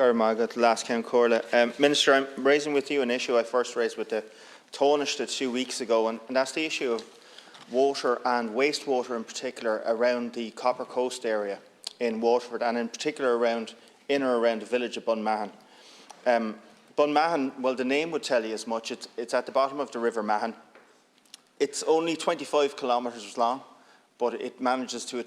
Garamagat, last Count Corla. Minister, I'm raising with you an issue I first raised with the Taoiseach 2 weeks ago, and that's the issue of water and wastewater in particular around the Copper Coast area in Waterford, and in particular in or around the village of Bunmahon. Bunmahon, well, the name would tell you as much. It's at the bottom of the River Mahon. It's only 25 kilometres long, but it manages to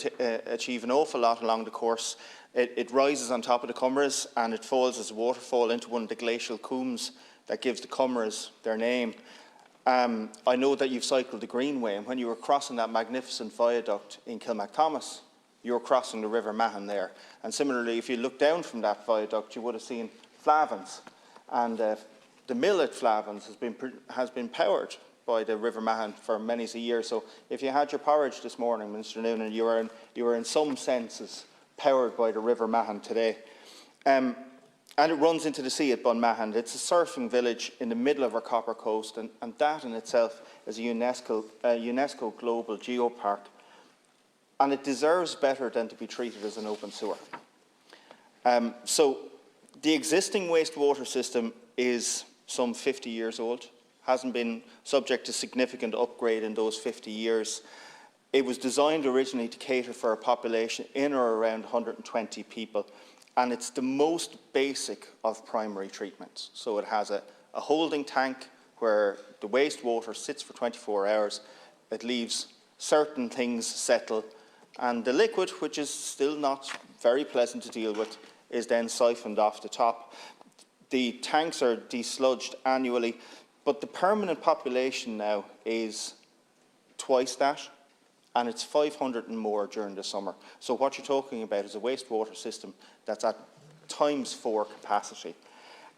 achieve an awful lot along the course. It rises on top of the Cumras and it falls as a waterfall into one of the glacial coombs that gives the Cumras their name. I know that you've cycled the Greenway, and when you were crossing that magnificent viaduct in Kilmacthomas, you were crossing the River Mahon there. And similarly, if you look down from that viaduct, you would have seen Flavins. And the mill at Flavins has been powered by the River Mahon for many a year. So if you had your porridge this morning, Minister Noonan, you were in some senses powered by the River Mahon today. And it runs into the sea at Bunmahon. It's a surfing village in the middle of our Copper Coast, and that in itself is a UNESCO Global Geopark. And it deserves better than to be treated as an open sewer. So the existing wastewater system is some 50 years old, hasn't been subject to significant upgrade in those 50 years. It was designed originally to cater for a population in or around 120 people, and it's the most basic of primary treatments. So it has a holding tank where the wastewater sits for 24 hours. It leaves certain things settle, and the liquid, which is still not very pleasant to deal with, is then siphoned off the top. The tanks are desludged annually, but the permanent population now is twice that, and it's 500 and more during the summer. So what you're talking about is a wastewater system that's at ×4 capacity.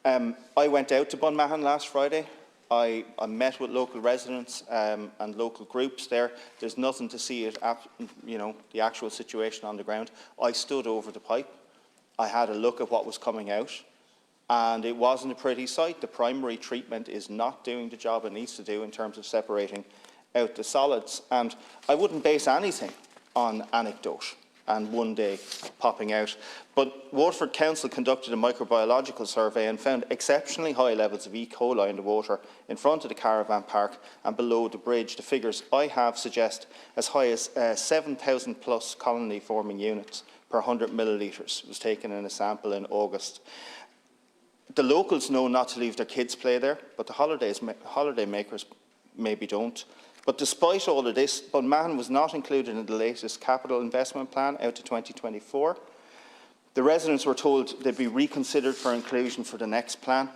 I went out to Bunmahon last Friday. I met with local residents and local groups there. There's nothing to see it, the actual situation on the ground. I stood over the pipe. I had a look at what was coming out, and it wasn't a pretty sight. The primary treatment is not doing the job it needs to do in terms of separating out the solids. And I wouldn't base anything on anecdote and one day popping out. But Waterford Council conducted a microbiological survey and found exceptionally high levels of E. coli in the water in front of the caravan park and below the bridge. The figures I have suggest as high as 7,000 plus colony forming units per 100 millilitres was taken in a sample in August. The locals know not to leave their kids play there, but the holiday makers maybe don't. But despite all of this, Bunmahon was not included in the latest capital investment plan out to 2024. The residents were told they'd be reconsidered for inclusion for the next plan.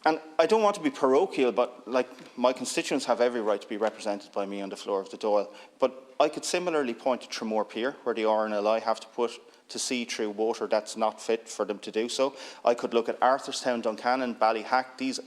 And I don't want to be parochial, but my constituents have every right to be represented by me on the floor of the Dáil. But I could similarly point to Tramore Pier, where the RNLI have to put to sea through water that's not fit for them to do so. I could look at Arthurstown, Duncannon, Ballyhack. These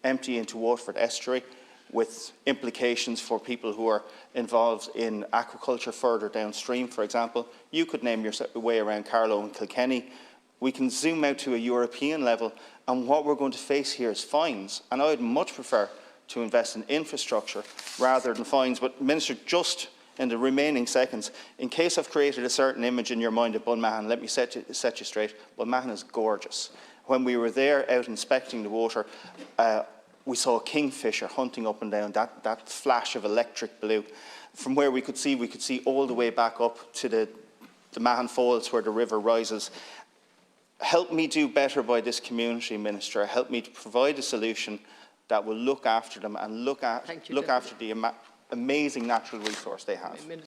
empty into Waterford Estuary, with implications for people who are involved in aquaculture further downstream, for example. You could name your way around Carlow and Kilkenny. We can zoom out to a European level, and what we're going to face here is fines. And I would much prefer to invest in infrastructure rather than fines. But, Minister, just in the remaining seconds, in case I've created a certain image in your mind of Bunmahon, let me set you straight. Bunmahon is gorgeous. When we were there out inspecting the water, we saw a kingfisher hunting up and down, that flash of electric blue. From where we could see all the way back up to the Mahon Falls where the river rises. Help me do better by this community, Minister. Help me to provide a solution that will look after them and look after the amazing natural resource they have.